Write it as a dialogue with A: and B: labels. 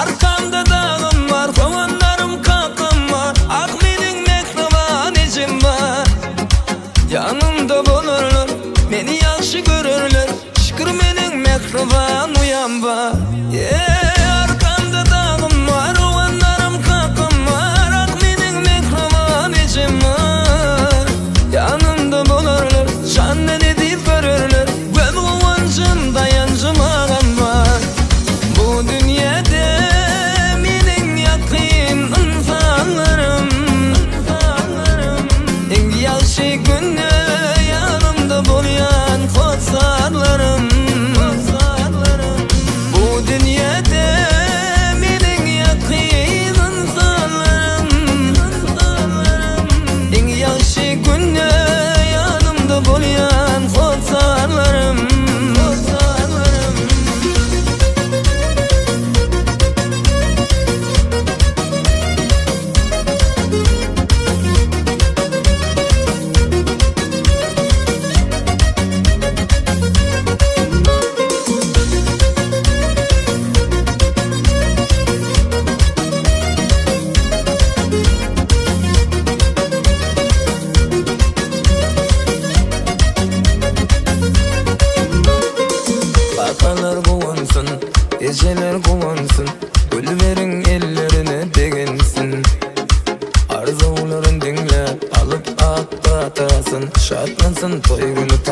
A: Arkamda dağım var, kovanlarım kakım var. Ah mening mehriban ejim var. Yanımda bolurlar, meni yaxshi görürler. Şükür mening mehriban uyam var. Arkamda dağım var, kovanlarım kakım var. Ah mening mehriban ejim var. Yanımda bolurlar, canne deyip görürler. Göz kovancım dayancım ağam var. Bu dünyada mening yakın insanlarım. Eng yaxshi günde yanımda bolyan kotsarlarım. Bu dünyada mening yakın insanlarım. Eng yaxshi günde yanımda bolyan kotsarlarım. Bakalar kovansın, geceler kovansın. Gülverin ellerine degensin. Arzuların dinlep alıp atlatasın. Şatlansın toy günü